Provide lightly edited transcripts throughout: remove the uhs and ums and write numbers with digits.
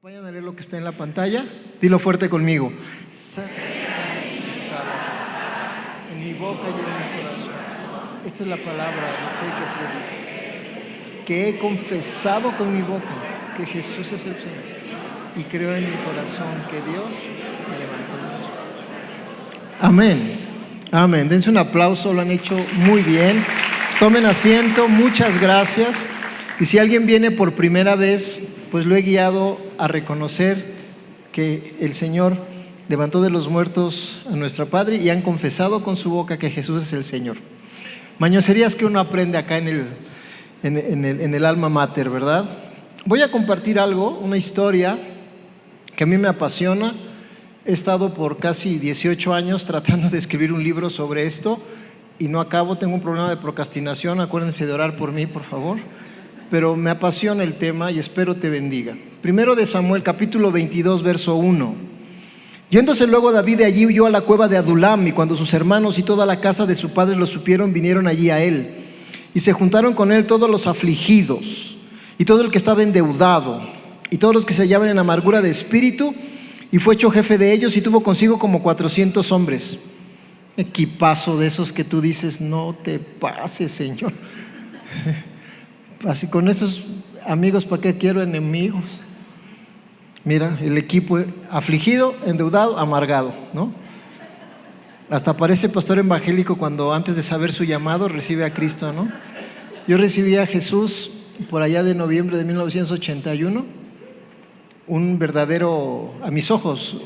Vayan a leer lo que está en la pantalla. Dilo fuerte conmigo. En mi boca y en mi corazón. Esta es la palabra de fe que he confesado con mi boca que Jesús es el Señor y creo en mi corazón que Dios me levantó de los muertos. Amén. Amén. Dense un aplauso, lo han hecho muy bien. Tomen asiento, muchas gracias. Y si alguien viene por primera vez, pues lo he guiado a reconocer que el Señor levantó de los muertos a nuestro Padre y han confesado con su boca que Jesús es el Señor. Mañoserías que uno aprende acá en el alma mater, ¿verdad? Voy a compartir algo, una historia que a mí me apasiona. He estado por casi 18 años tratando de escribir un libro sobre esto y no acabo, tengo un problema de procrastinación. Acuérdense de orar por mí, por favor. Pero me apasiona el tema y espero te bendiga. Primero de Samuel, capítulo 22, verso 1. Yéndose luego David de allí, huyó a la cueva de Adulam, y cuando sus hermanos y toda la casa de su padre lo supieron, vinieron allí a él. Y se juntaron con él todos los afligidos, y todo el que estaba endeudado, y todos los que se hallaban en amargura de espíritu, y fue hecho jefe de ellos, y tuvo consigo como 400 hombres. Equipazo de esos que tú dices, no te pases, Señor. Así con esos amigos, ¿para qué quiero enemigos? Mira, el equipo afligido, endeudado, amargado, ¿no? Hasta parece pastor evangélico cuando antes de saber su llamado recibe a Cristo, ¿no? Yo recibí a Jesús por allá de noviembre de 1981, un verdadero, a mis ojos,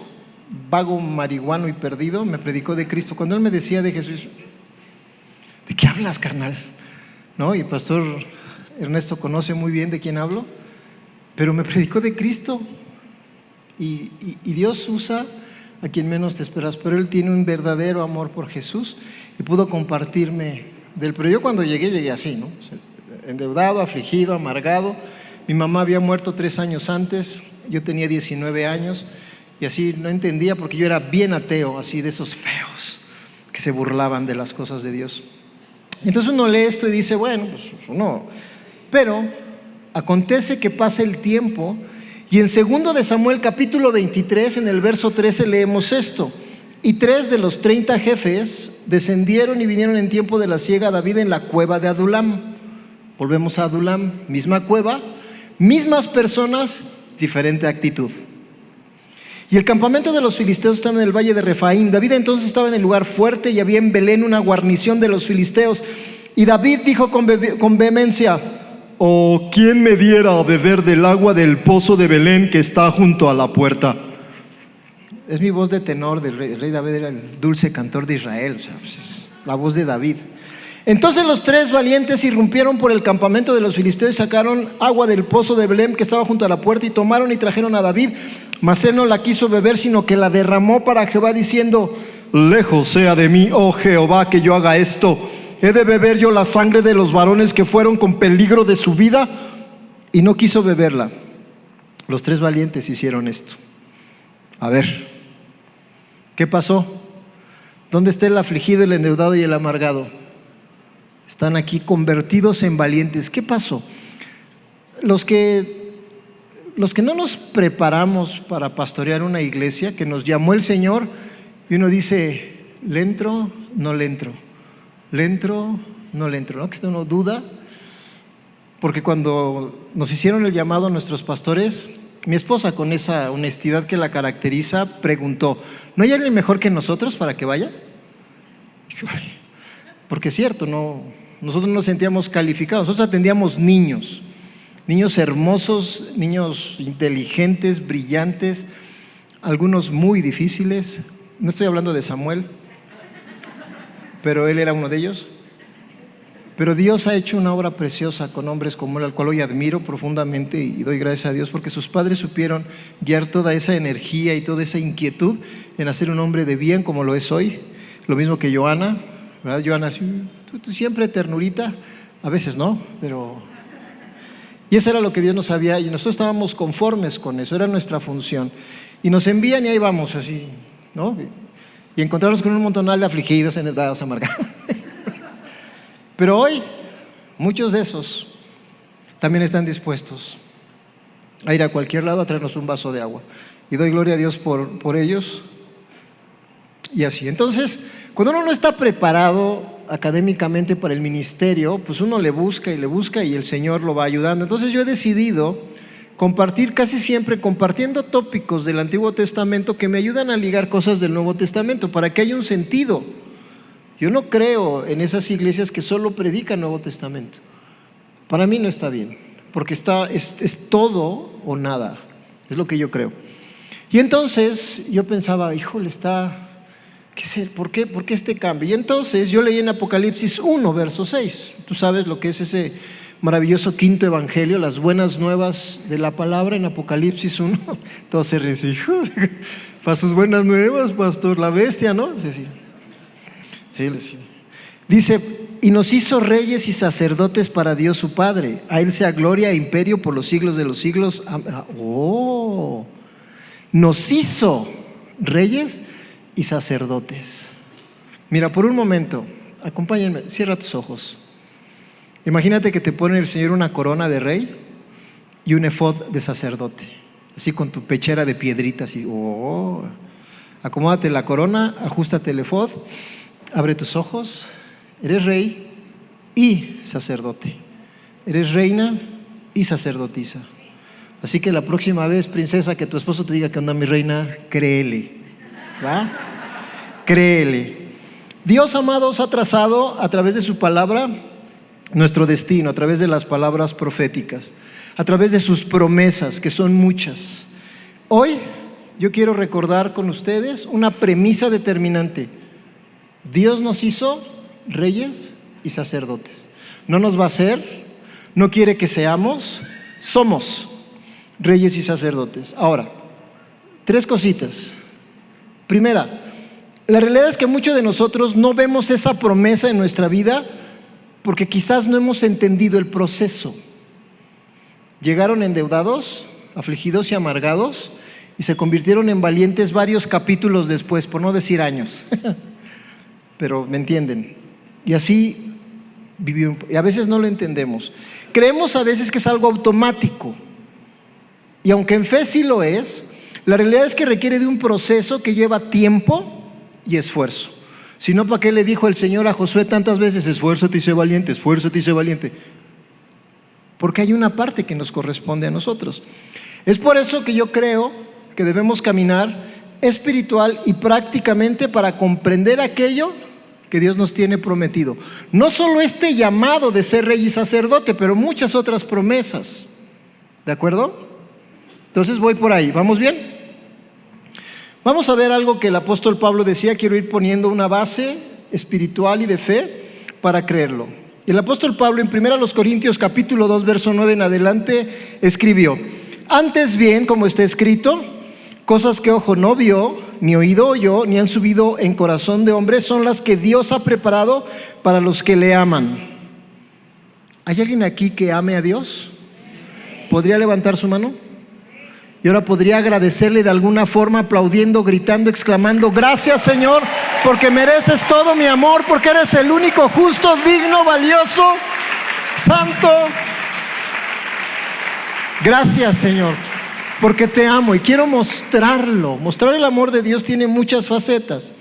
vago, marihuano y perdido, me predicó de Cristo. Cuando él me decía de Jesús, ¿de qué hablas, carnal? ¿No? Y pastor Ernesto conoce muy bien de quién hablo, pero me predicó de Cristo y Dios usa a quien menos te esperas, pero Él tiene un verdadero amor por Jesús y pudo compartirme de Él. Pero yo cuando llegué así, ¿no? Endeudado, afligido, amargado. Mi mamá había muerto 3 años antes, yo tenía 19 años y así no entendía porque yo era bien ateo, así de esos feos que se burlaban de las cosas de Dios. Entonces uno lee esto y dice, bueno, pues no. Pero acontece que pasa el tiempo y en 2 de Samuel capítulo 23 en el verso 13 leemos esto: y 3 de los 30 jefes descendieron y vinieron en tiempo de la siega a David en la cueva de Adulam. Volvemos a Adulam, misma cueva, mismas personas, diferente actitud. Y el campamento de los filisteos estaba en el valle de Refaim. David entonces estaba en el lugar fuerte y había en Belén una guarnición de los filisteos. Y David dijo con vehemencia: «Oh, ¿quién me diera a beber del agua del pozo de Belén que está junto a la puerta?» Es mi voz de tenor del rey. El rey David era el dulce cantor de Israel, o sea, pues es la voz de David. Entonces los 3 valientes irrumpieron por el campamento de los filisteos y sacaron agua del pozo de Belén que estaba junto a la puerta y tomaron y trajeron a David. Mas él no la quiso beber, sino que la derramó para Jehová, diciendo: «Lejos sea de mí, oh Jehová, que yo haga esto. ¿He de beber yo la sangre de los varones que fueron con peligro de su vida?» Y no quiso beberla. Los 3 valientes hicieron esto. A ver, ¿qué pasó? ¿Dónde está el afligido, el endeudado y el amargado? Están aquí convertidos en valientes. ¿Qué pasó? Los que no nos preparamos para pastorear una iglesia, que nos llamó el Señor y uno dice, ¿le entro? No le entro. ¿Le entro? No le entro, ¿no? Que uno duda, porque cuando nos hicieron el llamado a nuestros pastores, mi esposa, con esa honestidad que la caracteriza, preguntó: ¿no hay alguien mejor que nosotros para que vaya? Porque es cierto, nosotros no nos sentíamos calificados. Nosotros atendíamos niños hermosos, niños inteligentes, brillantes, algunos muy difíciles. No estoy hablando de Samuel, pero él era uno de ellos. Pero Dios ha hecho una obra preciosa con hombres como él, al cual hoy admiro profundamente y doy gracias a Dios porque sus padres supieron guiar toda esa energía y toda esa inquietud en hacer un hombre de bien como lo es hoy. Lo mismo que Joana, ¿verdad? Joana, tú siempre ternurita, a veces no, pero... Y eso era lo que Dios nos había, y nosotros estábamos conformes con eso, era nuestra función. Y nos envían y ahí vamos así, ¿no? Y encontrarnos con un montonal de afligidos, endeudados, amargados. Pero hoy, muchos de esos también están dispuestos a ir a cualquier lado a traernos un vaso de agua. Y doy gloria a Dios por ellos. Y así. Entonces, cuando uno no está preparado académicamente para el ministerio, pues uno le busca y el Señor lo va ayudando. Entonces yo he decidido compartir casi siempre, compartiendo tópicos del Antiguo Testamento que me ayudan a ligar cosas del Nuevo Testamento para que haya un sentido. Yo no creo en esas iglesias que solo predican Nuevo Testamento. Para mí no está bien, porque es todo o nada, es lo que yo creo. Y entonces yo pensaba, híjole, ¿qué es? ¿Por qué este cambio? Y entonces yo leí en Apocalipsis 1, verso 6. Tú sabes lo que es ese maravilloso quinto evangelio, las buenas nuevas de la palabra en Apocalipsis 1. Todos se ríen, híjole, para sus buenas nuevas, pastor, la bestia, ¿no? Sí. Dice, y nos hizo reyes y sacerdotes para Dios su Padre. A Él sea gloria e imperio por los siglos de los siglos. Nos hizo reyes y sacerdotes. Mira, por un momento, acompáñenme, cierra tus ojos. Imagínate que te pone el Señor una corona de rey y un efod de sacerdote, así con tu pechera de piedritas. Acomódate la corona, ajustate el efod, abre tus ojos. Eres rey y sacerdote. Eres reina y sacerdotisa. Así que la próxima vez, princesa, que tu esposo te diga que onda mi reina, créele. ¿Va? Créele. Dios, amados, ha trazado a través de su palabra nuestro destino, a través de las palabras proféticas, a través de sus promesas, que son muchas. Hoy yo quiero recordar con ustedes una premisa determinante. Dios nos hizo reyes y sacerdotes. No nos va a hacer, no quiere que seamos, somos reyes y sacerdotes. Ahora, 3 cositas. Primera, la realidad es que muchos de nosotros no vemos esa promesa en nuestra vida porque quizás no hemos entendido el proceso. Llegaron endeudados, afligidos y amargados y se convirtieron en valientes varios capítulos después, por no decir años. Pero me entienden. Y así vivimos, y a veces no lo entendemos. Creemos a veces que es algo automático. Y aunque en fe sí lo es, la realidad es que requiere de un proceso que lleva tiempo y esfuerzo. Si no, ¿para qué le dijo el Señor a Josué tantas veces, esfuérzate y sé valiente, esfuérzate y sé valiente? Porque hay una parte que nos corresponde a nosotros. Es por eso que yo creo que debemos caminar espiritual y prácticamente para comprender aquello que Dios nos tiene prometido. No solo este llamado de ser rey y sacerdote, pero muchas otras promesas. ¿De acuerdo? Entonces voy por ahí. ¿Vamos bien? Vamos a ver algo que el apóstol Pablo decía. Quiero ir poniendo una base espiritual y de fe para creerlo. Y el apóstol Pablo en 1 Corintios capítulo 2 verso 9 en adelante escribió: antes bien, como está escrito, cosas que ojo no vio, ni oído oyó, ni han subido en corazón de hombre, son las que Dios ha preparado para los que le aman. ¿Hay alguien aquí que ame a Dios? ¿Podría levantar su mano? Y ahora podría agradecerle de alguna forma, aplaudiendo, gritando, exclamando: gracias, Señor, porque mereces todo mi amor, porque eres el único justo, digno, valioso, santo. Gracias, Señor, porque te amo y quiero mostrarlo. Mostrar el amor de Dios tiene muchas facetas.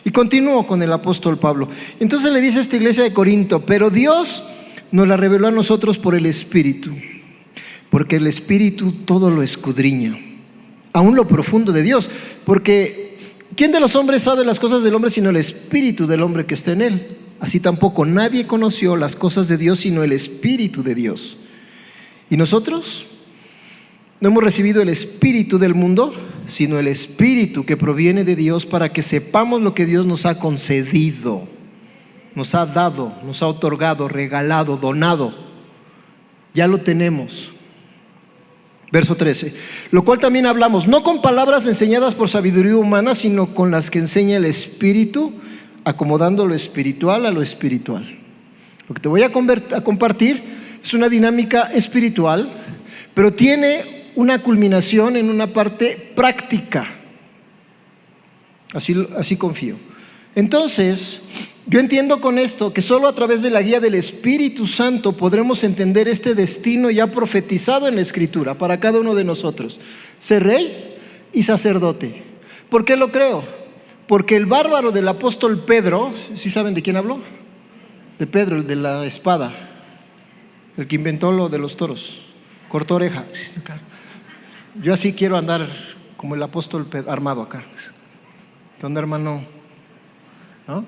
Y continúo con el apóstol Pablo. Entonces le dice a esta iglesia de Corinto: pero Dios nos la reveló a nosotros por el Espíritu, porque el Espíritu todo lo escudriña, aún lo profundo de Dios. Porque ¿quién de los hombres sabe las cosas del hombre sino el Espíritu del hombre que está en él? Así tampoco nadie conoció las cosas de Dios sino el Espíritu de Dios. ¿Y nosotros? No hemos recibido el espíritu del mundo, sino el Espíritu que proviene de Dios, para que sepamos lo que Dios nos ha concedido, nos ha dado, nos ha otorgado, regalado, donado. Ya lo tenemos. Verso 13, lo cual también hablamos, no con palabras enseñadas por sabiduría humana, sino con las que enseña el Espíritu, acomodando lo espiritual a lo espiritual. Lo que te voy a compartir es una dinámica espiritual, pero tiene una culminación en una parte práctica. Así confío. Entonces, Yo entiendo con esto que solo a través de la guía del Espíritu Santo podremos entender este destino ya profetizado en la Escritura para cada uno de nosotros: ser rey y sacerdote. ¿Por qué lo creo? Porque el bárbaro del apóstol Pedro, ¿sí saben de quién habló? De Pedro, el de la espada, el que inventó lo de los toros, cortó oreja. Yo así quiero andar como el apóstol Pedro, armado acá. ¿Qué onda, hermano? ¿No?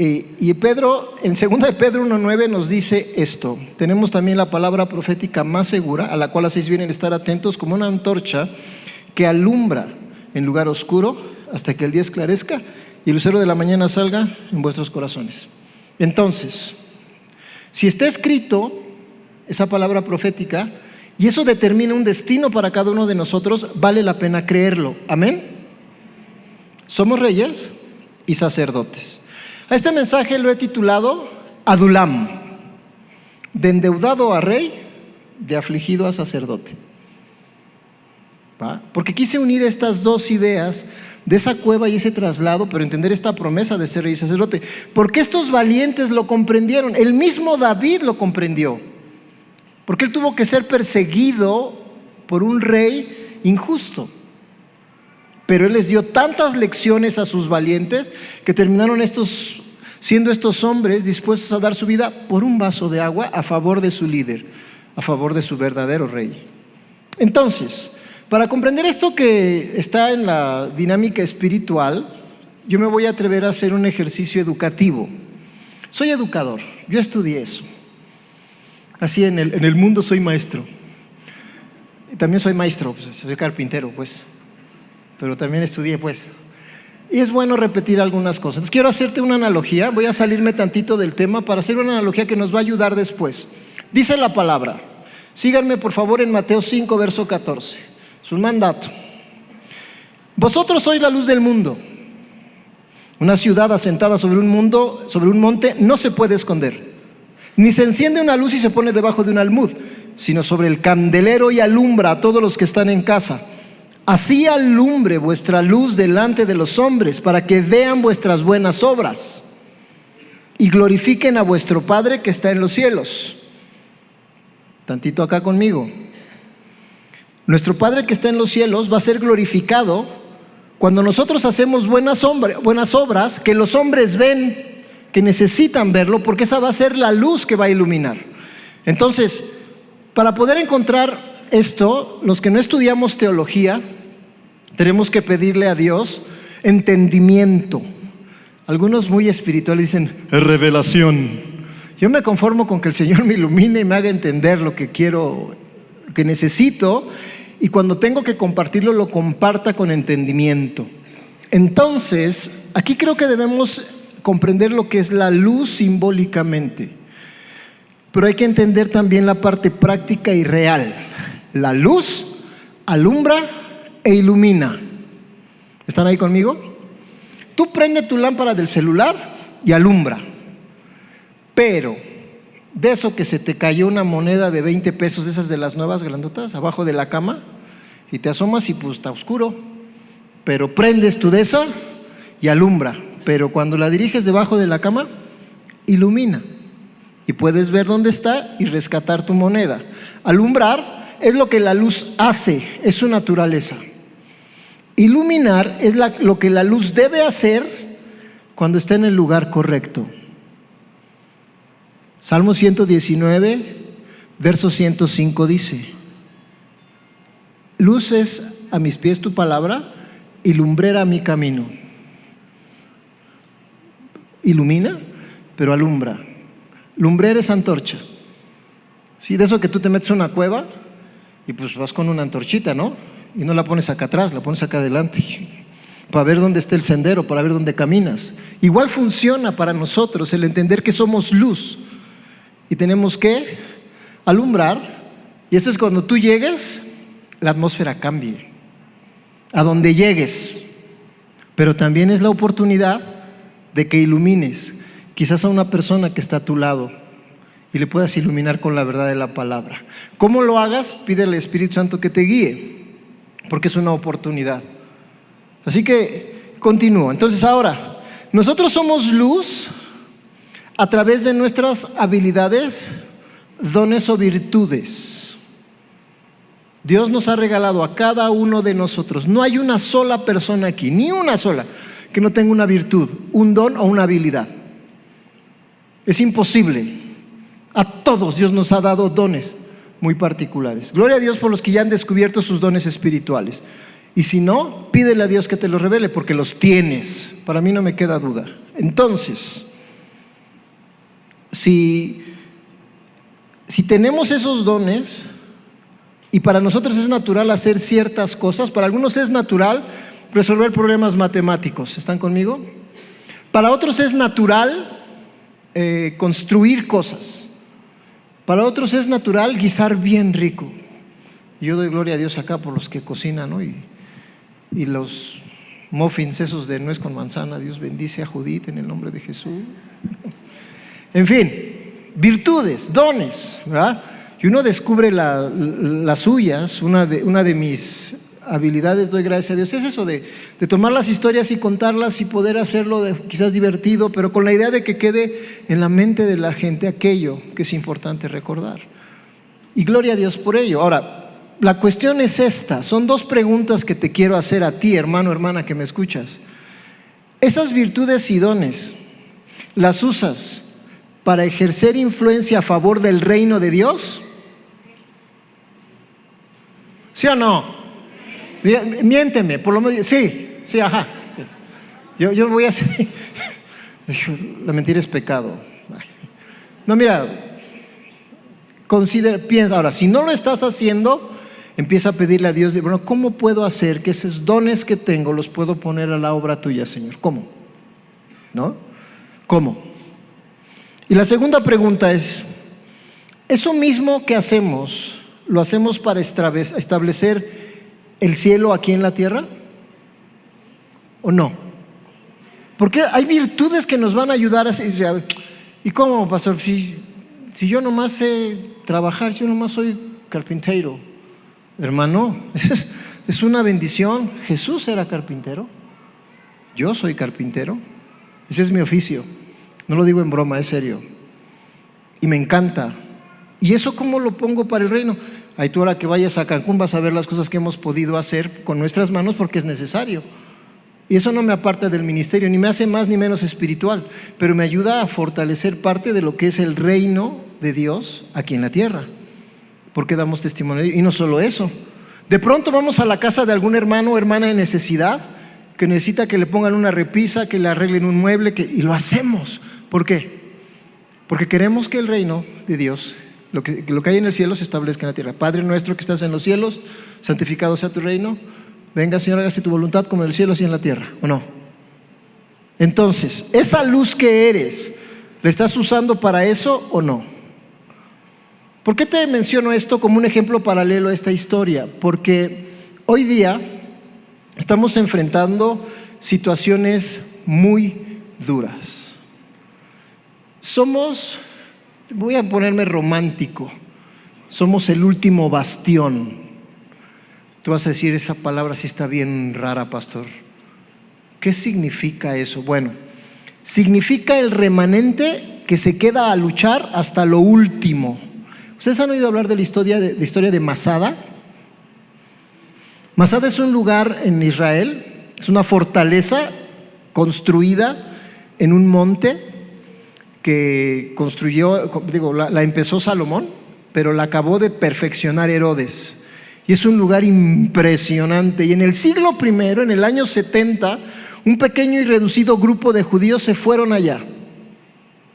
Y Pedro, en 2 de Pedro 1:9 nos dice esto: tenemos también la palabra profética más segura, a la cual hacéis bien en estar atentos, como una antorcha que alumbra en lugar oscuro hasta que el día esclarezca y el lucero de la mañana salga en vuestros corazones. Entonces, si está escrito esa palabra profética y eso determina un destino para cada uno de nosotros, vale la pena creerlo. Amén. Somos reyes y sacerdotes. A este mensaje lo he titulado Adulam, de endeudado a rey, de afligido a sacerdote. ¿Va? Porque quise unir estas dos ideas de esa cueva y ese traslado, pero entender esta promesa de ser rey y sacerdote. Porque estos valientes lo comprendieron. El mismo David lo comprendió. Porque él tuvo que ser perseguido por un rey injusto. Pero él les dio tantas lecciones a sus valientes que terminaron siendo estos hombres dispuestos a dar su vida por un vaso de agua a favor de su líder, a favor de su verdadero rey. Entonces, para comprender esto que está en la dinámica espiritual, yo me voy a atrever a hacer un ejercicio educativo. Soy educador, yo estudié eso. Así en el mundo soy maestro. Y también soy maestro, pues, soy carpintero, pues. Pero también estudié, pues. Y es bueno repetir algunas cosas. Entonces, quiero hacerte una analogía. Voy a salirme tantito del tema para hacer una analogía que nos va a ayudar después. Dice la palabra. Síganme por favor en Mateo 5, verso 14. Es un mandato. Vosotros sois la luz del mundo. Una ciudad asentada sobre un monte, no se puede esconder. Ni se enciende una luz y se pone debajo de un almud, sino sobre el candelero y alumbra a todos los que están en casa. Así alumbre vuestra luz delante de los hombres, para que vean vuestras buenas obras y glorifiquen a vuestro Padre que está en los cielos. Tantito acá conmigo. Nuestro Padre que está en los cielos va a ser glorificado cuando nosotros hacemos buenas obras que los hombres ven, que necesitan verlo, porque esa va a ser la luz que va a iluminar. Entonces, para poder encontrar esto, los que no estudiamos teología, tenemos que pedirle a Dios entendimiento. Algunos muy espirituales dicen revelación. Yo me conformo con que el Señor me ilumine y me haga entender lo que quiero, que necesito, y cuando tengo que compartirlo, lo comparta con entendimiento. Entonces, aquí creo que debemos comprender lo que es la luz simbólicamente, pero hay que entender también la parte práctica y real. La luz alumbra e ilumina. ¿Están ahí conmigo? Tú prende tu lámpara del celular y alumbra, pero de eso que se te cayó una moneda de 20 pesos, de esas de las nuevas grandotas, abajo de la cama, y te asomas y pues está oscuro, pero prendes tu de esa y alumbra. Pero cuando la diriges debajo de la cama, ilumina y puedes ver dónde está y rescatar tu moneda. Alumbrar es lo que la luz hace, es su naturaleza. Iluminar es lo que la luz debe hacer cuando está en el lugar correcto. Salmo 119, verso 105 dice: luz es a mis pies tu palabra y lumbrera mi camino. Ilumina, pero alumbra. Lumbrera es antorcha. ¿Sí? De eso que tú te metes en una cueva y pues vas con una antorchita, ¿no? Y no la pones acá atrás, la pones acá adelante para ver dónde está el sendero, para ver dónde caminas. Igual funciona para nosotros el entender que somos luz y tenemos que alumbrar. Y esto es cuando tú llegues, la atmósfera cambie a donde llegues, pero también es la oportunidad de que ilumines quizás a una persona que está a tu lado y le puedas iluminar con la verdad de la palabra. ¿Cómo lo hagas? Pídele al Espíritu Santo que te guíe, porque es una oportunidad. Así que continúo. Entonces ahora, Nosotros somos luz a través de nuestras habilidades, dones o virtudes. Dios nos ha regalado a cada uno de nosotros. No hay una sola persona aquí, ni una sola, que no tenga una virtud, un don o una habilidad. Es imposible. A todos Dios nos ha dado dones muy particulares. Gloria a Dios por los que ya han descubierto sus dones espirituales. Y si no, pídele a Dios que te los revele, porque los tienes. Para mí no me queda duda. Entonces, si tenemos esos dones, y para nosotros es natural hacer ciertas cosas, para algunos es natural resolver problemas matemáticos. ¿Están conmigo? Para otros es natural construir cosas. Para otros es natural guisar bien rico. Yo doy gloria a Dios acá por los que cocinan, ¿no? Y los muffins esos de nuez con manzana. Dios bendice a Judith en el nombre de Jesús. En fin, virtudes, dones, ¿verdad? Y uno descubre las suyas. Una de mis habilidades, doy gracias a Dios, es eso de tomar las historias y contarlas y poder hacerlo quizás divertido, pero con la idea de que quede en la mente de la gente aquello que es importante recordar. Y gloria a Dios por ello. Ahora, la cuestión es esta. Son dos preguntas que te quiero hacer a ti, hermano, hermana, que me escuchas. ¿Esas virtudes y dones las usas para ejercer influencia a favor del reino de Dios? ¿Sí o no? Miénteme, por lo menos. Sí, ajá. Yo voy a hacer. La mentira es pecado. No, mira, piensa. Ahora, si no lo estás haciendo, empieza a pedirle a Dios, bueno, ¿cómo puedo hacer que esos dones que tengo los puedo poner a la obra tuya, Señor? ¿Cómo? ¿No? ¿Cómo? Y la segunda pregunta es, ¿eso mismo que hacemos, lo hacemos para establecer el cielo aquí en la tierra? ¿O no? Porque hay virtudes que nos van a ayudar a decir, ¿y cómo, pastor? Si yo nomás sé trabajar, si yo nomás soy carpintero. Hermano, es una bendición. Jesús era carpintero. Yo soy carpintero. Ese es mi oficio. No lo digo en broma, es serio. Y me encanta. ¿Y eso cómo lo pongo para el reino? Ahí tú ahora que vayas a Cancún vas a ver las cosas que hemos podido hacer con nuestras manos porque es necesario. Y eso no me aparta del ministerio, ni me hace más ni menos espiritual, pero me ayuda a fortalecer parte de lo que es el reino de Dios aquí en la tierra, porque damos testimonio. Y no solo eso, de pronto vamos a la casa de algún hermano o hermana en necesidad, que necesita que le pongan una repisa, que le arreglen un mueble, y lo hacemos. ¿Por qué? Porque queremos que el reino de Dios, lo que hay en el cielo, se establezca en la tierra. Padre nuestro que estás en los cielos, santificado sea tu reino. Venga, Señor, hágase tu voluntad como en el cielo así en la tierra, ¿o no? Entonces, esa luz que eres, ¿la estás usando para eso o no? ¿Por qué te menciono esto como un ejemplo paralelo a esta historia? Porque hoy día estamos enfrentando situaciones muy duras. Voy a ponerme romántico, somos el último bastión. Tú vas a decir, esa palabra sí está bien rara, pastor. ¿Qué significa eso? Bueno, significa el remanente que se queda a luchar hasta lo último. ¿Ustedes han oído hablar de la historia de Masada? Masada es un lugar en Israel, es una fortaleza construida en un monte que construyó, la empezó Salomón, pero la acabó de perfeccionar Herodes. Y es un lugar impresionante. Y en el siglo I, en el año 70, un pequeño y reducido grupo de judíos se fueron allá.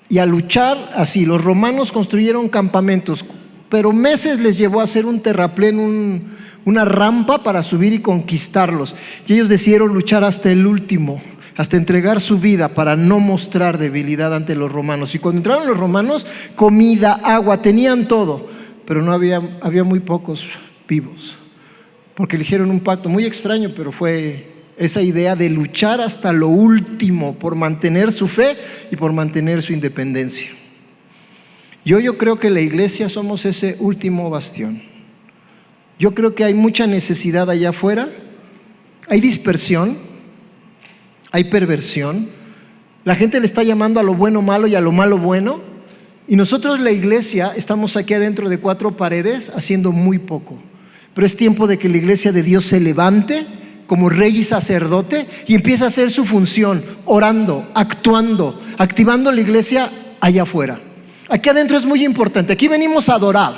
Y a luchar así, los romanos construyeron campamentos, pero meses les llevó a hacer un terraplén, una rampa para subir y conquistarlos. Y ellos decidieron luchar hasta el último, hasta entregar su vida para no mostrar debilidad ante los romanos. Y cuando entraron los romanos, comida, agua, tenían todo, pero había muy pocos vivos, porque eligieron un pacto muy extraño, pero fue esa idea de luchar hasta lo último por mantener su fe y por mantener su independencia. Yo creo que la iglesia somos ese último bastión. Yo creo que hay mucha necesidad allá afuera, hay dispersión, hay perversión, La gente le está llamando a lo bueno malo y a lo malo bueno. Y nosotros, la iglesia, estamos aquí adentro de 4 paredes haciendo muy poco. Pero es tiempo de que la iglesia de Dios se levante como rey y sacerdote y empiece a hacer su función, orando, actuando, activando la iglesia allá afuera. Aquí adentro es muy importante. Aquí venimos a adorar,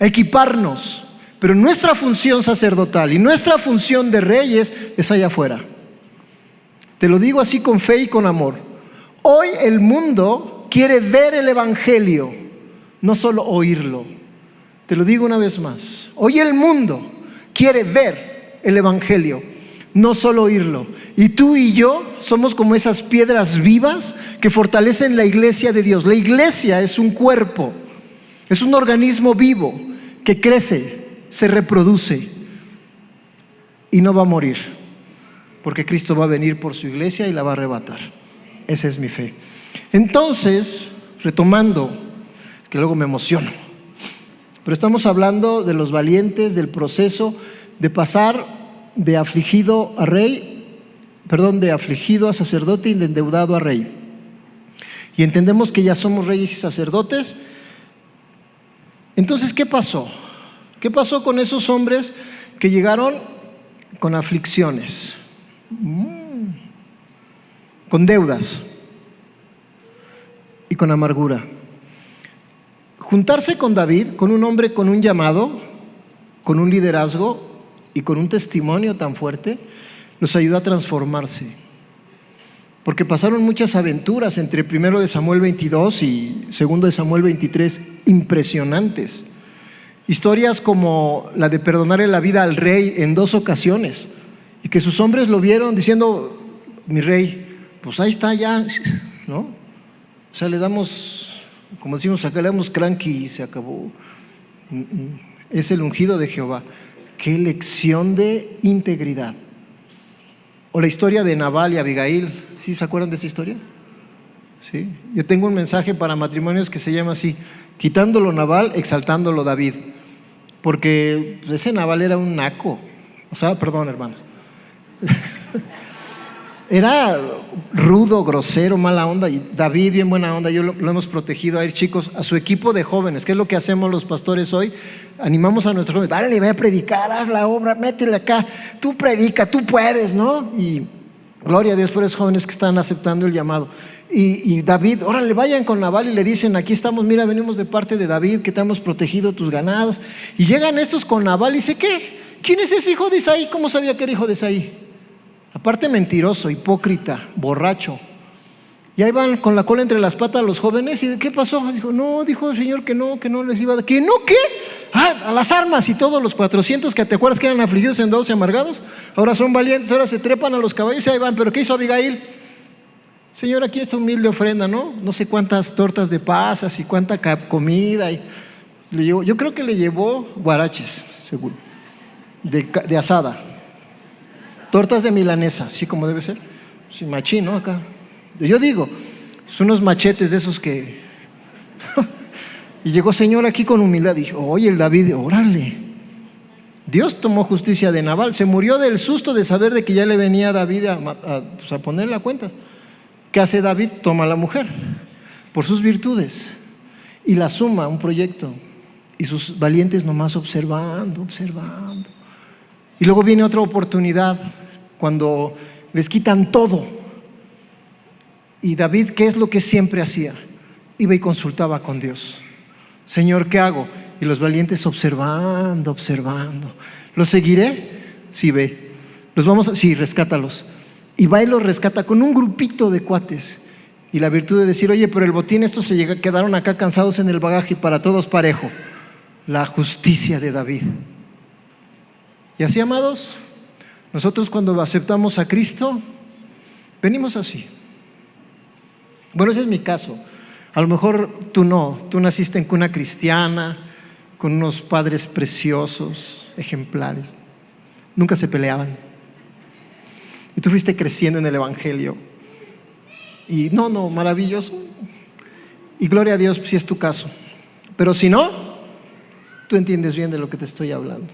a equiparnos. Pero nuestra función sacerdotal y nuestra función de reyes es allá afuera. Te lo digo así con fe y con amor. Hoy el mundo quiere ver el evangelio, no solo oírlo. Te lo digo una vez más. Hoy el mundo quiere ver el evangelio, no solo oírlo. Y tú y yo somos como esas piedras vivas que fortalecen la iglesia de Dios. La iglesia es un cuerpo, es un organismo vivo que crece, se reproduce y no va a morir, porque Cristo va a venir por su iglesia y la va a arrebatar. Esa es mi fe. Entonces, retomando, que luego me emociono, pero estamos hablando de los valientes, del proceso de pasar de afligido a rey, de afligido a sacerdote y de endeudado a rey. Y entendemos que ya somos reyes y sacerdotes. Entonces, ¿qué pasó? ¿Qué pasó con esos hombres que llegaron con aflicciones, con deudas y con amargura? Juntarse con David, con un hombre con un llamado, con un liderazgo y con un testimonio tan fuerte, los ayudó a transformarse. Porque pasaron muchas aventuras entre 1 de Samuel 22 y 2 de Samuel 23, impresionantes. Historias como la de perdonarle la vida al rey en 2 ocasiones, y que sus hombres lo vieron diciendo: mi rey, pues ahí está ya, ¿no? O sea, le damos, como decimos acá, le damos cranky y se acabó. Es el ungido de Jehová. Qué lección de integridad. O la historia de Nabal y Abigail. ¿Sí se acuerdan de esa historia? ¿Sí? Yo tengo un mensaje para matrimonios que se llama así: quitándolo Nabal, exaltándolo David. Porque ese Nabal era un naco. O sea, perdón, hermanos. Era rudo, grosero, mala onda. Y David, bien buena onda. Yo lo hemos protegido a ir, chicos, a su equipo de jóvenes. ¿Qué es lo que hacemos los pastores hoy? Animamos a nuestros jóvenes: dale, ve a predicar, haz la obra, métele acá. Tú predica, tú puedes, ¿no? Y gloria a Dios por esos jóvenes que están aceptando el llamado. Y David, órale, vayan con Nabal y le dicen: aquí estamos, mira, venimos de parte de David, que te hemos protegido tus ganados. Y llegan estos con Nabal y dice: ¿qué? ¿Quién es ese hijo de Isaí? ¿Cómo sabía que era hijo de Isaí? Aparte mentiroso, hipócrita, borracho. Y ahí van con la cola entre las patas los jóvenes. ¿Y qué pasó? Dijo: no, dijo el Señor que no les iba a dar. ¿Que no qué? A las armas. Y todos los 400 que te acuerdas que eran afligidos, endeudados y amargados, ahora son valientes, ahora se trepan a los caballos y ahí van. ¿Pero qué hizo Abigail? Señor, aquí esta humilde ofrenda, ¿no? No sé cuántas tortas de pasas y cuánta comida. Y yo creo que le llevó guaraches, seguro, de asada. Tortas de milanesa, así como debe ser. Sí, machín, ¿no? Acá. Yo digo, son unos machetes de esos que... Y llegó Señor aquí con humildad. Dijo: oye, el David, órale. Dios tomó justicia de Nabal. Se murió del susto de saber de que ya le venía David a ponerle a cuentas. ¿Qué hace David? Toma a la mujer por sus virtudes y la suma a un proyecto. Y sus valientes nomás observando. Y luego viene otra oportunidad cuando les quitan todo. Y David, ¿qué es lo que siempre hacía? Iba y consultaba con Dios: Señor, ¿qué hago? Y los valientes observando. ¿Los seguiré? Sí, ve. Sí, rescátalos. Y va y los rescata con un grupito de cuates. Y la virtud de decir: oye, pero el botín, estos quedaron acá cansados en el bagaje, y para todos parejo. La justicia de David. Y así, amados, nosotros cuando aceptamos a Cristo, venimos así. Bueno, ese es mi caso. A lo mejor tú no, tú naciste en cuna cristiana, con unos padres preciosos, ejemplares, nunca se peleaban, y tú fuiste creciendo en el evangelio, y no, maravilloso, y gloria a Dios si es tu caso. Pero si no, tú entiendes bien de lo que te estoy hablando,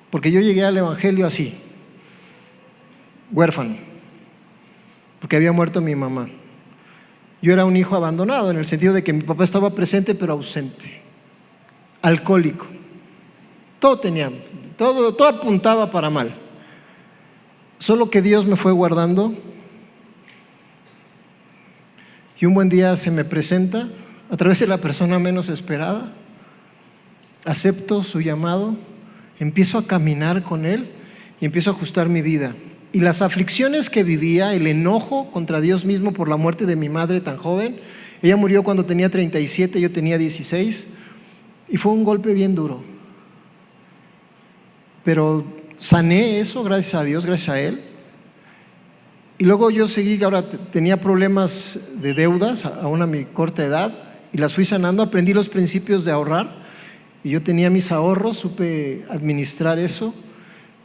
porque yo llegué al evangelio así, huérfano, porque había muerto mi mamá. Yo era un hijo abandonado en el sentido de que mi papá estaba presente pero ausente, alcohólico. Todo apuntaba para mal. Solo que Dios me fue guardando y un buen día se me presenta a través de la persona menos esperada. Acepto su llamado, empiezo a caminar con Él y empiezo a ajustar mi vida. Y las aflicciones que vivía, el enojo contra Dios mismo por la muerte de mi madre tan joven, ella murió cuando tenía 37, yo tenía 16, y fue un golpe bien duro. Pero sané eso, gracias a Dios, gracias a Él. Y luego yo seguí, ahora tenía problemas de deudas, aún a mi corta edad, y las fui sanando, aprendí los principios de ahorrar, y yo tenía mis ahorros, supe administrar eso,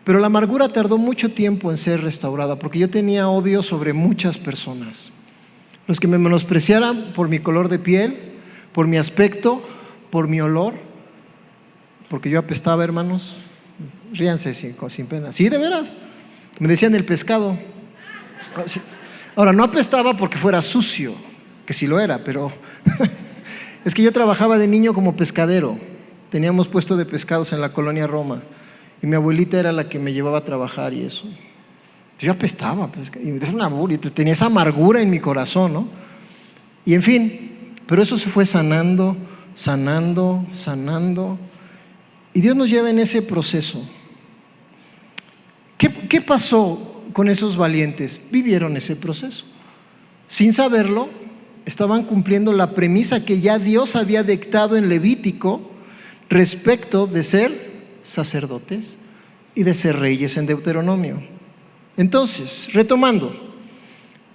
pero la amargura tardó mucho tiempo en ser restaurada, porque yo tenía odio sobre muchas personas. Los que me menospreciaran por mi color de piel, por mi aspecto, por mi olor, porque yo apestaba, hermanos. Ríanse sin pena. Sí, de veras. Me decían el pescado. Ahora, no apestaba porque fuera sucio, que sí lo era, pero es que yo trabajaba de niño como pescadero. Teníamos puesto de pescados en la colonia Roma y mi abuelita era la que me llevaba a trabajar y eso. Yo apestaba, y tenía esa amargura en mi corazón, ¿no? Y en fin, pero eso se fue sanando. Y Dios nos lleva en ese proceso. ¿Qué pasó con esos valientes? Vivieron ese proceso. Sin saberlo, estaban cumpliendo la premisa que ya Dios había dictado en Levítico respecto de ser sacerdotes y de ser reyes en Deuteronomio. Entonces, retomando,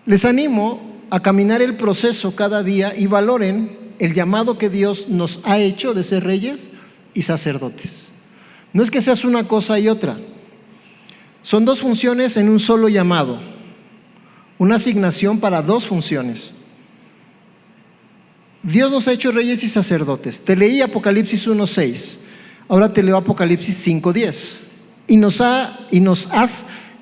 les animo a caminar el proceso cada día y valoren el llamado que Dios nos ha hecho de ser reyes y sacerdotes. No es que seas una cosa y otra. Son dos funciones en un solo llamado. Una asignación para dos funciones. Dios nos ha hecho reyes y sacerdotes. Te leí Apocalipsis 1:6. Ahora te leo Apocalipsis 5:10.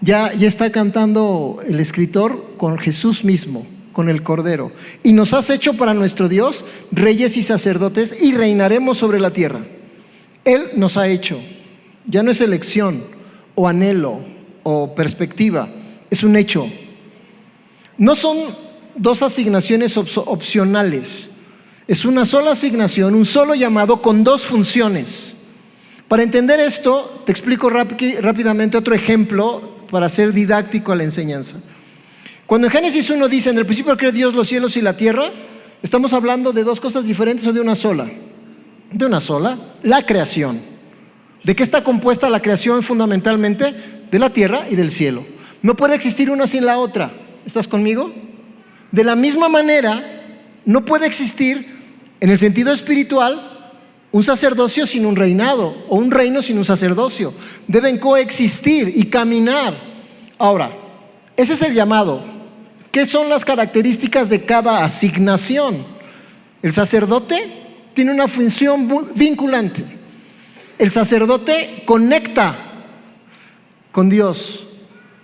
Ya está cantando el escritor con Jesús mismo, con el Cordero. Y nos has hecho para nuestro Dios reyes y sacerdotes y reinaremos sobre la tierra. Él nos ha hecho. Ya no es elección o anhelo o perspectiva, es un hecho. No son dos asignaciones opcionales, es una sola asignación, un solo llamado con dos funciones. Para entender esto, te explico rápidamente otro ejemplo para ser didáctico a la enseñanza. Cuando en Génesis 1 dice, en el principio creó Dios los cielos y la tierra, estamos hablando de dos cosas diferentes o de una sola. De una sola, la creación. ¿De qué está compuesta la creación fundamentalmente? De la tierra y del cielo. No puede existir una sin la otra. ¿Estás conmigo? De la misma manera, no puede existir en el sentido espiritual un sacerdocio sin un reinado o un reino sin un sacerdocio. Deben coexistir y caminar. Ahora, ese es el llamado. ¿Qué son las características de cada asignación? El sacerdote tiene una función vinculante. El sacerdote conecta con Dios.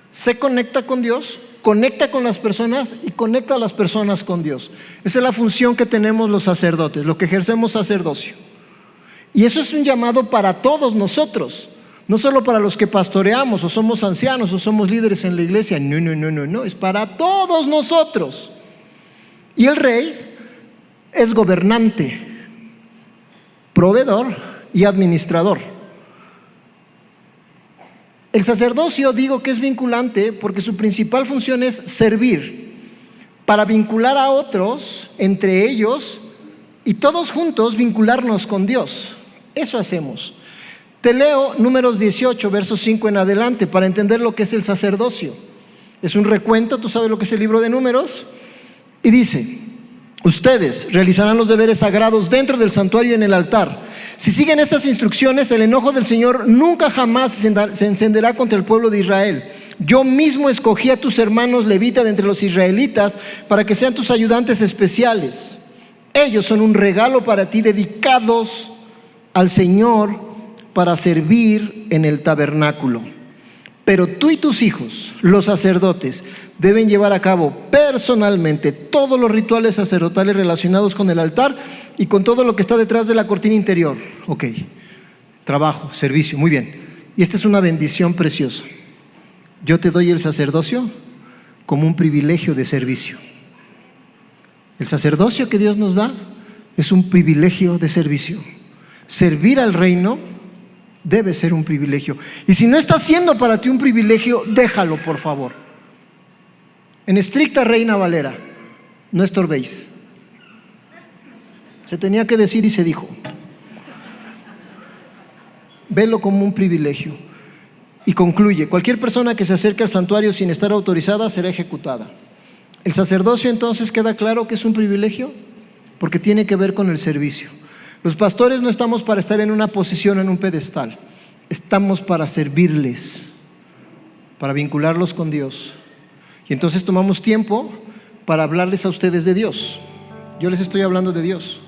Se conecta con Dios, conecta con las personas y conecta a las personas con Dios. Esa es la función que tenemos los sacerdotes, lo que ejercemos sacerdocio. Y eso es un llamado para todos nosotros, no solo para los que pastoreamos o somos ancianos o somos líderes en la iglesia. No, es para todos nosotros. Y el rey es gobernante, proveedor y administrador. El sacerdocio, digo que es vinculante porque su principal función es servir, para vincular a otros, entre ellos, y todos juntos vincularnos con Dios. Eso hacemos. Te leo Números 18, versos 5 en adelante, para entender lo que es el sacerdocio. Es un recuento, tú sabes lo que es el libro de Números. Y dice, ustedes realizarán los deberes sagrados dentro del santuario y en el altar. Si siguen estas instrucciones, el enojo del Señor nunca jamás se encenderá contra el pueblo de Israel. Yo mismo escogí a tus hermanos levitas de entre los israelitas para que sean tus ayudantes especiales. Ellos son un regalo para ti, dedicados al Señor para servir en el tabernáculo. Pero tú y tus hijos, los sacerdotes, deben llevar a cabo personalmente todos los rituales sacerdotales relacionados con el altar y con todo lo que está detrás de la cortina interior. Ok, trabajo, servicio, muy bien. Y esta es una bendición preciosa. Yo te doy el sacerdocio como un privilegio de servicio. El sacerdocio que Dios nos da es un privilegio de servicio. Servir al reino debe ser un privilegio. Y si no está siendo para ti un privilegio, déjalo, por favor. En estricta Reina Valera, no estorbéis. Se tenía que decir y se dijo. Velo como un privilegio. Y concluye: cualquier persona que se acerque al santuario sin estar autorizada será ejecutada. El sacerdocio entonces queda claro que es un privilegio porque tiene que ver con el servicio. Los pastores no estamos para estar en una posición, en un pedestal. Estamos para servirles, para vincularlos con Dios. Y entonces tomamos tiempo para hablarles a ustedes de Dios. Yo les estoy hablando de Dios.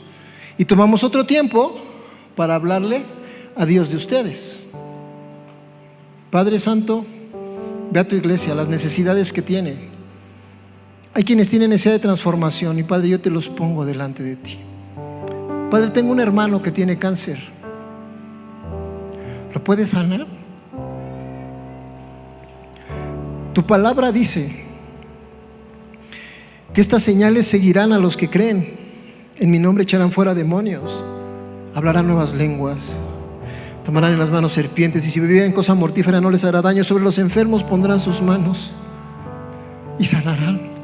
Y tomamos otro tiempo para hablarle a Dios de ustedes. Padre Santo, ve a tu iglesia, las necesidades que tiene. Hay quienes tienen necesidad de transformación y Padre, yo te los pongo delante de ti. Padre, tengo un hermano que tiene cáncer. ¿Lo puedes sanar? Tu palabra dice que estas señales seguirán a los que creen. En mi nombre echarán fuera demonios, hablarán nuevas lenguas, tomarán en las manos serpientes, y si bebieren cosa mortífera no les hará daño. Sobre los enfermos pondrán sus manos y sanarán.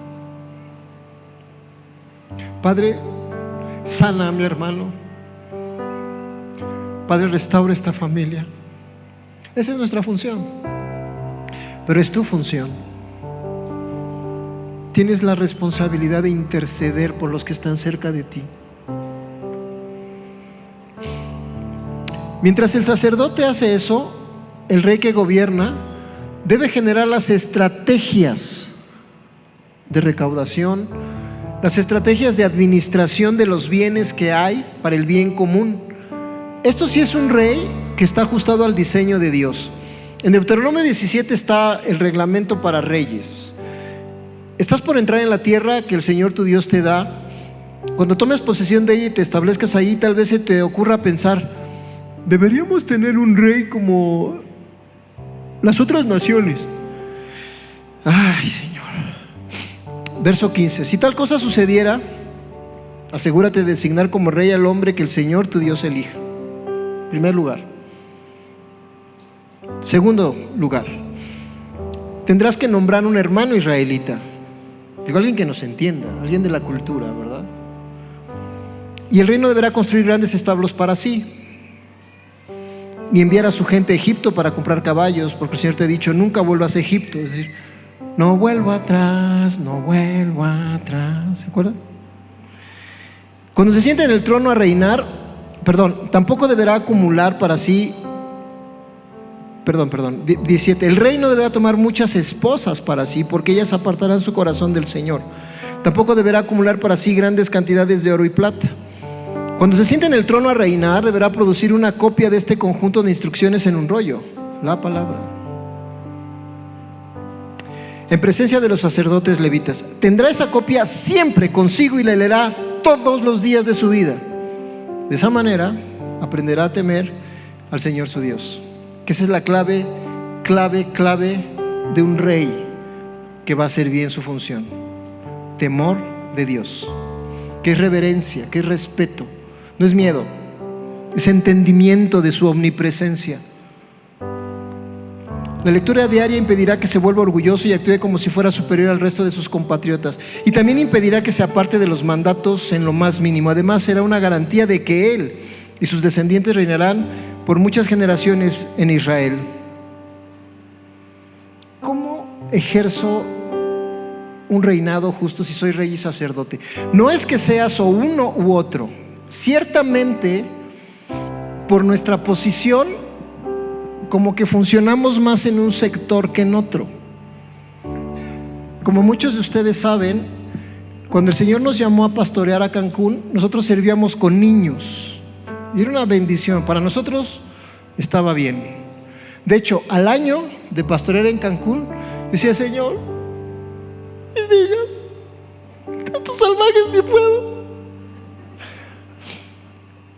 Padre, sana a mi hermano. Padre, restaura esta familia. Esa es nuestra función, pero es tu función. Tienes la responsabilidad de interceder por los que están cerca de ti. Mientras el sacerdote hace eso, el rey que gobierna debe generar las estrategias de recaudación, las estrategias de administración de los bienes que hay para el bien común. Esto sí es un rey que está ajustado al diseño de Dios. En Deuteronomio 17 está el reglamento para reyes. Estás por entrar en la tierra que el Señor tu Dios te da. Cuando tomes posesión de ella y te establezcas ahí, tal vez se te ocurra pensar: deberíamos tener un rey como las otras naciones. Ay, Señor. Verso 15: si tal cosa sucediera, asegúrate de designar como rey al hombre que el Señor tu Dios elija. Primer lugar. Segundo lugar, tendrás que nombrar un hermano israelita. Digo, alguien que nos entienda, alguien de la cultura, ¿verdad? Y el rey no deberá construir grandes establos para sí, ni enviar a su gente a Egipto para comprar caballos, porque el Señor te ha dicho: nunca vuelvas a Egipto. Es decir, no vuelvo atrás, no vuelvo atrás. ¿Se acuerdan? Cuando se siente en el trono a reinar, tampoco deberá acumular para sí. 17. El rey no deberá tomar muchas esposas para sí, porque ellas apartarán su corazón del Señor. Tampoco deberá acumular para sí grandes cantidades de oro y plata. Cuando se siente en el trono a reinar, deberá producir una copia de este conjunto de instrucciones en un rollo, la palabra, en presencia de los sacerdotes levitas. Tendrá esa copia siempre consigo y la leerá todos los días de su vida. De esa manera aprenderá a temer al Señor su Dios. Que esa es la clave de un rey que va a hacer bien su función. Temor de Dios, que es reverencia, que es respeto. No es miedo, es entendimiento de su omnipresencia. La lectura diaria impedirá que se vuelva orgulloso y actúe como si fuera superior al resto de sus compatriotas, y también impedirá que se aparte de los mandatos en lo más mínimo. Además, será una garantía de que él y sus descendientes reinarán por muchas generaciones en Israel. ¿Cómo ejerzo un reinado justo si soy rey y sacerdote? No es que seas o uno u otro. Ciertamente, por nuestra posición, como que funcionamos más en un sector que en otro. Como muchos de ustedes saben, cuando el Señor nos llamó a pastorear a Cancún, nosotros servíamos con niños. Y era una bendición. Para nosotros estaba bien. De hecho, al año de pastorear en Cancún, decía: Señor, mis niños, tantos salvajes, ni puedo.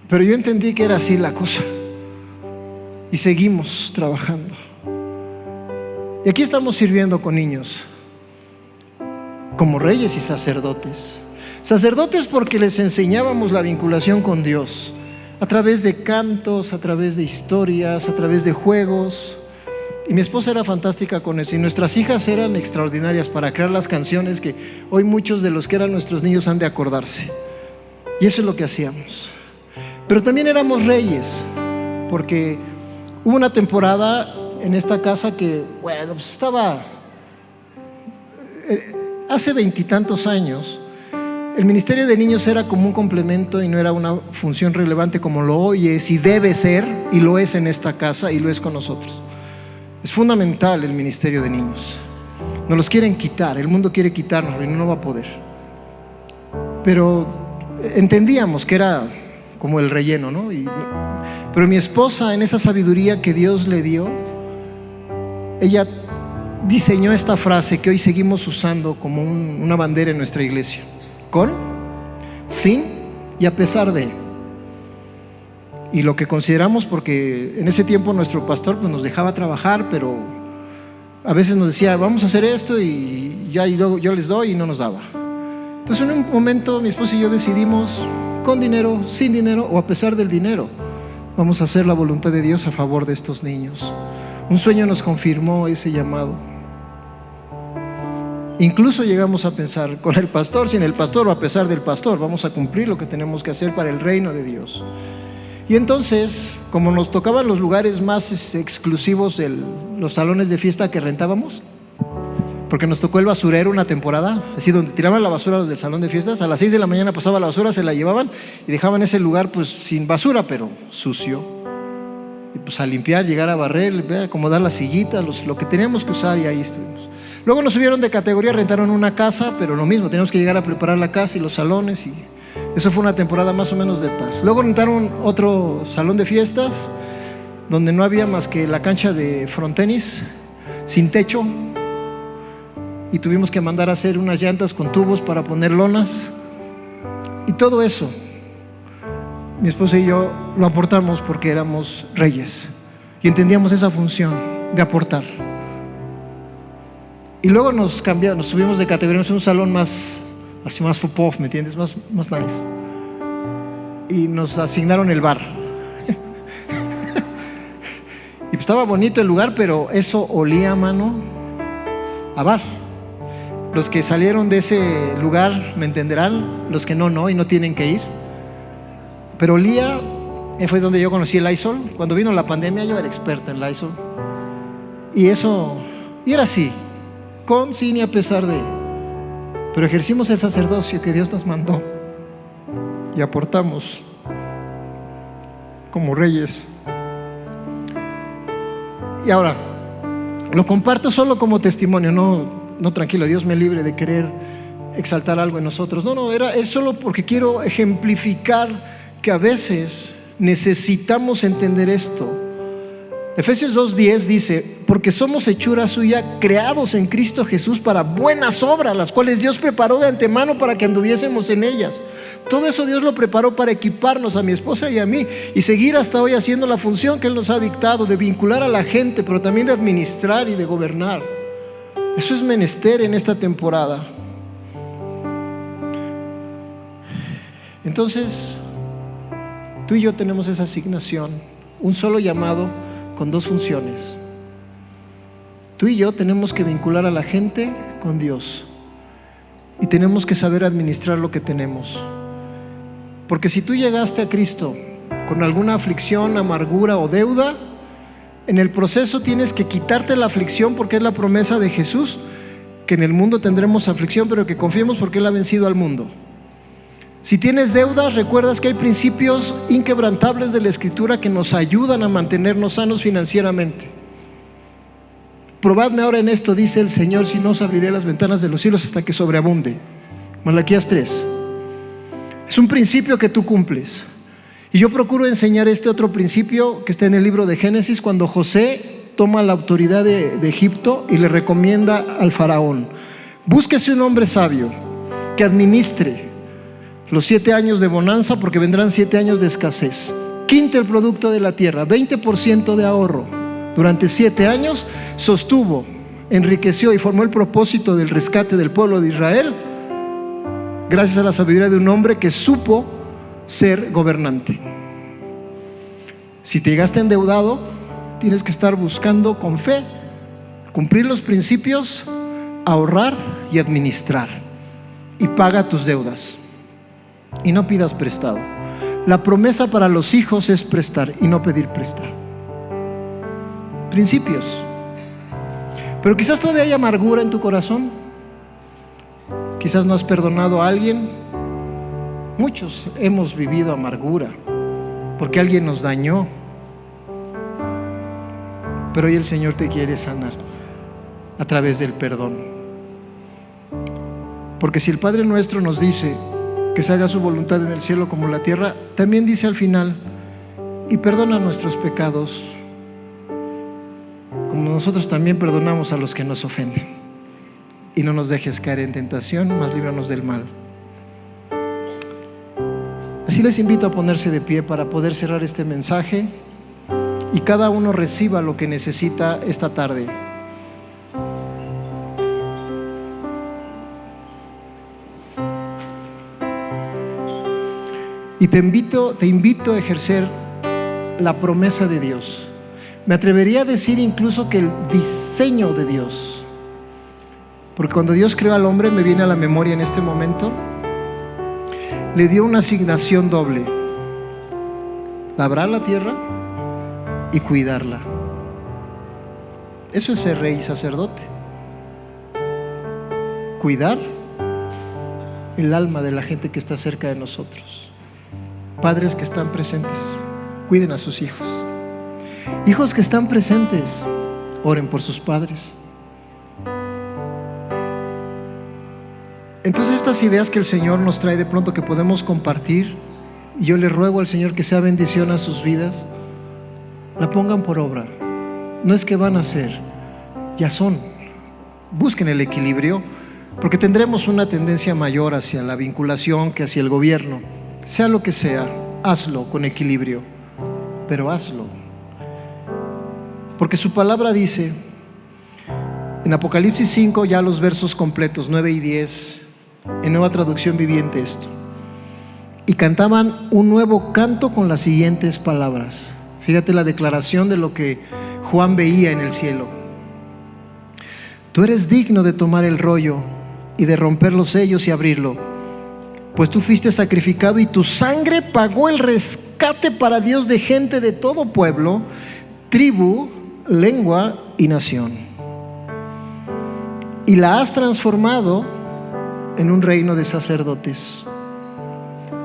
Pero yo entendí que era así la cosa, y seguimos trabajando. Y aquí estamos sirviendo con niños, como reyes y sacerdotes. Sacerdotes porque les enseñábamos la vinculación con Dios, a través de cantos, a través de historias, a través de juegos. Y mi esposa era fantástica con eso, y nuestras hijas eran extraordinarias para crear las canciones que hoy muchos de los que eran nuestros niños han de acordarse. Y eso es lo que hacíamos. Pero también éramos reyes, porque hubo una temporada en esta casa que, bueno, pues estaba, hace 20 y tantos años, el ministerio de niños era como un complemento y no era una función relevante como lo hoy es y debe ser, y lo es en esta casa y lo es con nosotros. Es fundamental el ministerio de niños. Nos los quieren quitar, el mundo quiere quitarnos y no va a poder. Pero entendíamos que era como el relleno, ¿no? Pero mi esposa, en esa sabiduría que Dios le dio, ella diseñó esta frase que hoy seguimos usando como una bandera en nuestra iglesia: con, sin y a pesar de. Y lo que consideramos, porque en ese tiempo nuestro pastor pues nos dejaba trabajar, pero a veces nos decía: vamos a hacer esto, y luego yo les doy, y no nos daba. Entonces en un momento mi esposa y yo decidimos: con dinero, sin dinero o a pesar del dinero, vamos a hacer la voluntad de Dios a favor de estos niños. Un sueño nos confirmó ese llamado. Incluso llegamos a pensar: con el pastor, sin el pastor o a pesar del pastor, vamos a cumplir lo que tenemos que hacer para el reino de Dios. Y entonces, como nos tocaban los lugares más exclusivos de los salones de fiesta que rentábamos, porque nos tocó el basurero una temporada, así donde tiraban la basura los del salón de fiestas, a las 6 de la mañana pasaba la basura, se la llevaban y dejaban ese lugar pues sin basura, pero sucio. Y pues a limpiar, llegar a barrer, acomodar las sillitas, lo que teníamos que usar, y ahí estuvimos. Luego nos subieron de categoría, rentaron una casa, pero lo mismo, teníamos que llegar a preparar la casa y los salones, y eso fue una temporada más o menos de paz. Luego rentaron otro salón de fiestas donde no había más que la cancha de frontenis sin techo, y tuvimos que mandar a hacer unas llantas con tubos para poner lonas. Y todo eso mi esposa y yo lo aportamos porque éramos reyes y entendíamos esa función de aportar. Y luego nos subimos de categoría, nos fuimos a un salón más, así más fupov, ¿me entiendes? Más nice. Y nos asignaron el bar. Y pues estaba bonito el lugar, pero eso olía, mano, a bar. Los que salieron de ese lugar me entenderán, los que no, y no tienen que ir. Pero olía, fue donde yo conocí el Lysol. Cuando vino la pandemia yo era experta en Lysol. Y era así, con, sin y a pesar de. Pero ejercimos el sacerdocio que Dios nos mandó y aportamos como reyes. Y ahora, lo comparto solo como testimonio, no, tranquilo, Dios me libre de querer exaltar algo en nosotros. Es solo porque quiero ejemplificar que a veces necesitamos entender esto. Efesios 2:10 dice: porque somos hechura suya, creados en Cristo Jesús para buenas obras, las cuales Dios preparó de antemano para que anduviésemos en ellas. Todo eso Dios lo preparó para equiparnos a mi esposa y a mí y seguir hasta hoy haciendo la función que Él nos ha dictado, de vincular a la gente, pero también de administrar y de gobernar. Eso es menester en esta temporada. Entonces, tú y yo tenemos esa asignación, un solo llamado con dos funciones. Tú y yo tenemos que vincular a la gente con Dios y tenemos que saber administrar lo que tenemos. Porque si tú llegaste a Cristo con alguna aflicción, amargura o deuda, en el proceso tienes que quitarte la aflicción, porque es la promesa de Jesús, que en el mundo tendremos aflicción, pero que confiemos porque Él ha vencido al mundo. Si tienes deudas, recuerdas que hay principios inquebrantables de la Escritura que nos ayudan a mantenernos sanos financieramente. Probadme ahora en esto, dice el Señor, si no os abriré las ventanas de los cielos hasta que sobreabunde. Malaquías 3. Es un principio que tú cumples. Y yo procuro enseñar este otro principio que está en el libro de Génesis, cuando José toma la autoridad de Egipto y le recomienda al faraón: búsquese un hombre sabio que administre los 7 años de bonanza, porque vendrán 7 años de escasez. Quinte el producto de la tierra, 20% de ahorro. Durante 7 años sostuvo, enriqueció y formó el propósito del rescate del pueblo de Israel, gracias a la sabiduría de un hombre que supo ser gobernante. Si te llegaste endeudado, tienes que estar buscando con fe cumplir los principios, ahorrar y administrar, y paga tus deudas y no pidas prestado. La promesa para los hijos es prestar y no pedir prestar. Principios. Pero quizás todavía hay amargura en tu corazón. Quizás no has perdonado a alguien. Muchos hemos vivido amargura porque alguien nos dañó. Pero hoy el Señor te quiere sanar a través del perdón. Porque si el Padre nuestro nos dice que se haga su voluntad en el cielo como en la tierra, también dice al final: y perdona nuestros pecados, como nosotros también perdonamos a los que nos ofenden. Y no nos dejes caer en tentación, mas líbranos del mal. Así les invito a ponerse de pie para poder cerrar este mensaje y cada uno reciba lo que necesita esta tarde. Y te invito a ejercer la promesa de Dios. Me atrevería a decir incluso que el diseño de Dios. Porque cuando Dios creó al hombre, me viene a la memoria en este momento, le dio una asignación doble: labrar la tierra y cuidarla. Eso es ser rey y sacerdote. Cuidar el alma de la gente que está cerca de nosotros. Padres que están presentes, cuiden a sus hijos. Hijos que están presentes, oren por sus padres. Entonces, estas ideas que el Señor nos trae de pronto, que podemos compartir, y yo le ruego al Señor que sea bendición a sus vidas, la pongan por obra. No es que van a ser, ya son. Busquen el equilibrio, porque tendremos una tendencia mayor hacia la vinculación que hacia el gobierno. Sea lo que sea, hazlo con equilibrio, pero hazlo. Porque su palabra dice en Apocalipsis 5, ya los versos completos, 9 y 10, en Nueva Traducción Viviente, esto: y cantaban un nuevo canto con las siguientes palabras. Fíjate la declaración de lo que Juan veía en el cielo: tú eres digno de tomar el rollo y de romper los sellos y abrirlo, pues tú fuiste sacrificado y tu sangre pagó el rescate para Dios de gente de todo pueblo, tribu, lengua y nación. Y la has transformado en un reino de sacerdotes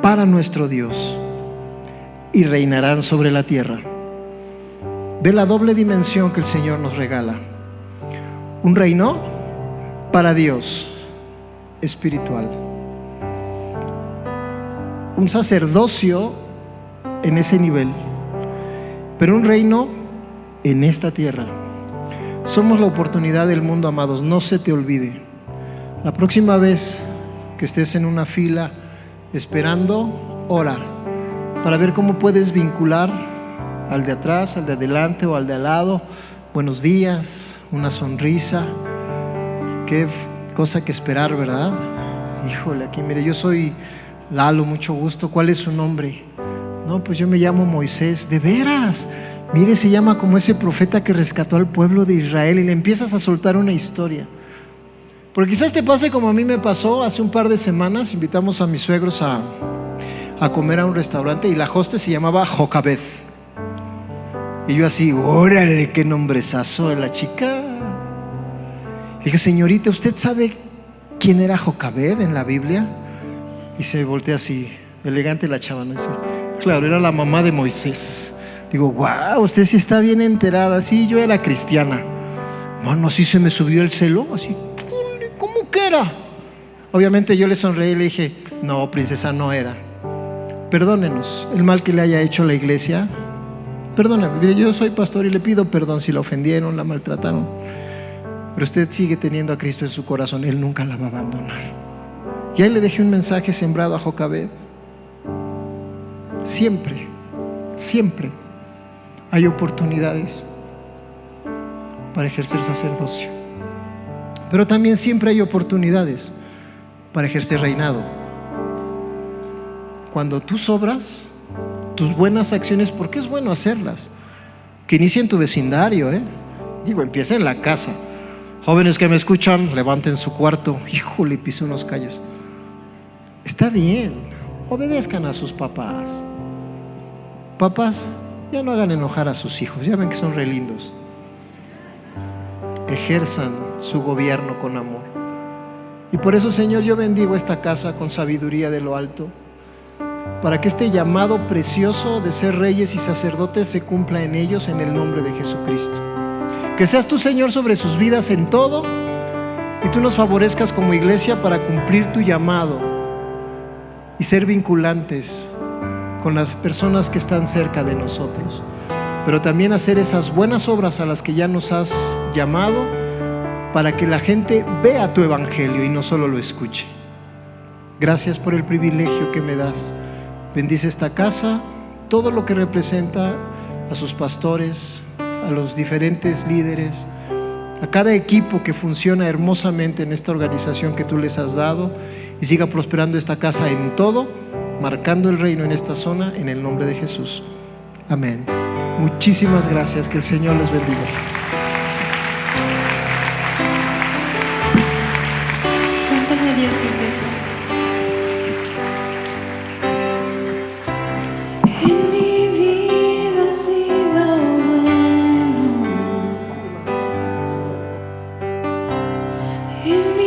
para nuestro Dios, y reinarán sobre la tierra. Ve la doble dimensión que el Señor nos regala: un reino para Dios espiritual, un sacerdocio en ese nivel, pero un reino en esta tierra. Somos la oportunidad del mundo, amados. No se te olvide. La próxima vez que estés en una fila esperando, ora para ver cómo puedes vincular al de atrás, al de adelante o al de al lado. Buenos días, una sonrisa. Qué cosa que esperar, ¿verdad? Híjole, aquí mire, yo soy Lalo, mucho gusto. ¿Cuál es su nombre? No, pues yo me llamo Moisés. ¿De veras? Mire, se llama como ese profeta que rescató al pueblo de Israel, y le empiezas a soltar una historia. Porque quizás te pase como a mí me pasó hace un par de semanas. Invitamos a mis suegros a comer a un restaurante y la hostess se llamaba Jocabed. Y yo así, órale, qué nombrezazo de la chica. Le dije: señorita, ¿usted sabe quién era Jocabed en la Biblia? Y se voltea así, elegante la chava, ¿no? Dice: claro, era la mamá de Moisés. Digo: wow, usted sí está bien enterada. Sí, yo era cristiana. Mano, así se me subió el celo, así, ¿cómo que era? Obviamente yo le sonreí y le dije: no, princesa, no era. Perdónenos el mal que le haya hecho a la iglesia, perdóname, mire, yo soy pastor y le pido perdón si la ofendieron, la maltrataron, pero usted sigue teniendo a Cristo en su corazón, Él nunca la va a abandonar. Y ahí le dejé un mensaje sembrado a Jocabed. Siempre, siempre hay oportunidades para ejercer sacerdocio, pero también siempre hay oportunidades para ejercer reinado. Cuando tus obras, tus buenas acciones, porque es bueno hacerlas, que inicie en tu vecindario, digo, empieza en la casa. Jóvenes que me escuchan, levanten su cuarto. Híjole, pisé unos callos. Está bien, obedezcan a sus papás. Papás, ya no hagan enojar a sus hijos, ya ven que son re lindos. Ejerzan su gobierno con amor. Y por eso, Señor, yo bendigo esta casa con sabiduría de lo alto, para que este llamado precioso de ser reyes y sacerdotes se cumpla en ellos, en el nombre de Jesucristo. Que seas tú, Señor, sobre sus vidas en todo, y tú nos favorezcas como iglesia para cumplir tu llamado y ser vinculantes con las personas que están cerca de nosotros, pero también hacer esas buenas obras a las que ya nos has llamado, para que la gente vea tu evangelio y no solo lo escuche. Gracias por el privilegio que me das. Bendice esta casa, todo lo que representa, a sus pastores, a los diferentes líderes, a cada equipo que funciona hermosamente en esta organización que tú les has dado, y siga prosperando esta casa en todo, marcando el reino en esta zona, en el nombre de Jesús. Amén. Muchísimas gracias, que el Señor les bendiga. Cántale a Dios, iglesia. En mi vida has sido bueno. En